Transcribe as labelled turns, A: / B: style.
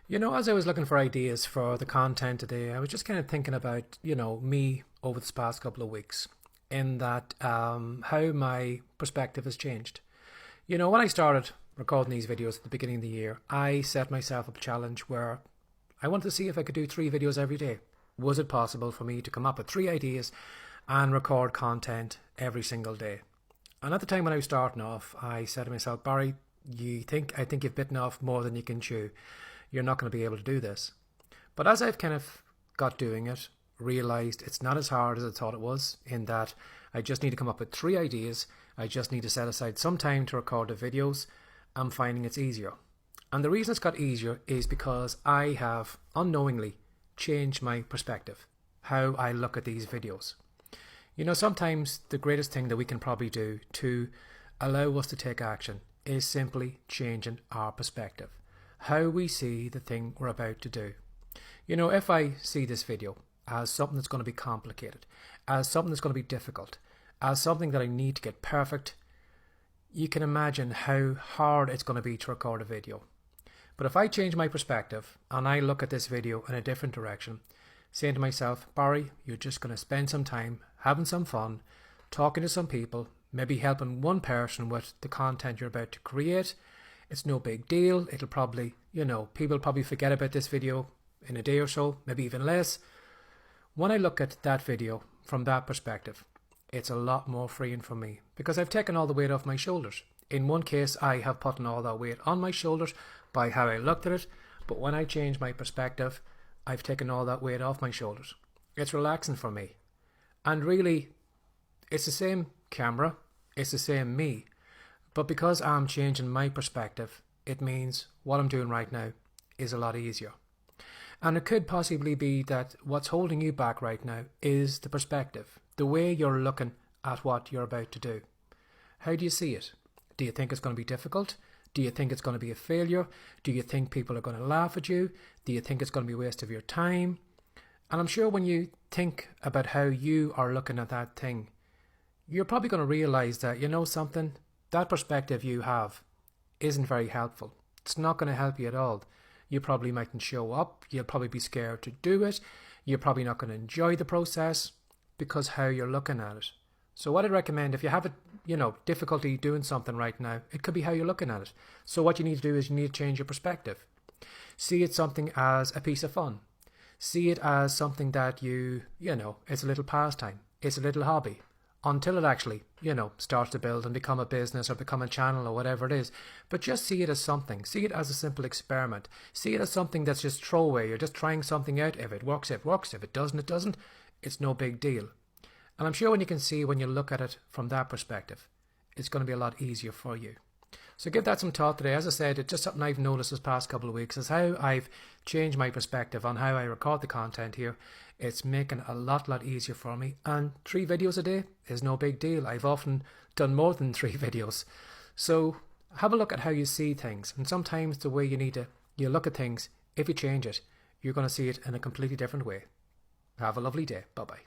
A: As I was looking for ideas for the content today, I was just kind of thinking about, me over this past couple of weeks in that how my perspective has changed. When I started recording these videos at the beginning of the year, I set myself up a challenge where I wanted to see if I could do 3 videos every day. Was it possible for me to come up with 3 ideas and record content every single day? And at the time when I was starting off, I said to myself, Barry, I think you've bitten off more than you can chew. You're not going to be able to do this. But as I've kind of got doing it, realized it's not as hard as I thought it was, in that I just need to come up with 3 ideas. I just need to set aside some time to record the videos. I'm finding it's easier. And the reason it's got easier is because I have unknowingly changed my perspective, how I look at these videos. Sometimes the greatest thing that we can probably do to allow us to take action is simply changing our perspective, how we see the thing we're about to do. If I see this video as something that's going to be complicated, as something that's going to be difficult, as something that I need to get perfect, you can imagine how hard it's going to be to record a video. But if I change my perspective and I look at this video in a different direction, saying to myself, Barry, you're just going to spend some time having some fun, talking to some people, maybe helping one person with the content you're about to create. It's no big deal. It'll probably, people probably forget about this video in a day or so, maybe even less. When I look at that video from that perspective, it's a lot more freeing for me because I've taken all the weight off my shoulders. In one case, I have put all that weight on my shoulders by how I looked at it, but when I change my perspective, I've taken all that weight off my shoulders. It's relaxing for me. And really, it's the same camera, it's the same me, but because I'm changing my perspective, it means what I'm doing right now is a lot easier. And it could possibly be that what's holding you back right now is the perspective, the way you're looking at what you're about to do. How do you see it? Do you think it's going to be difficult? Do you think it's going to be a failure? Do you think people are going to laugh at you? Do you think it's going to be a waste of your time? And I'm sure when you think about how you are looking at that thing, you're probably going to realize that, something, that perspective you have isn't very helpful. It's not going to help you at all. You probably mightn't show up. You'll probably be scared to do it. You're probably not going to enjoy the process because how you're looking at it. So what I'd recommend, if you have difficulty doing something right now, it could be how you're looking at it. So what you need to do is you need to change your perspective. See it something as a piece of fun. See it as something that it's a little pastime. It's a little hobby. Until it actually, starts to build and become a business or become a channel or whatever it is. But just see it as something. See it as a simple experiment. See it as something that's just throwaway. You're just trying something out. If it works, it works. If it doesn't, it doesn't. It's no big deal. And I'm sure when you look at it from that perspective, it's going to be a lot easier for you. So give that some thought today. As I said, it's just something I've noticed this past couple of weeks is how I've changed my perspective on how I record the content here. It's making it a lot easier for me. And 3 videos a day is no big deal. I've often done more than 3 videos. So have a look at how you see things. And sometimes the way you look at things, if you change it, you're going to see it in a completely different way. Have a lovely day. Bye-bye.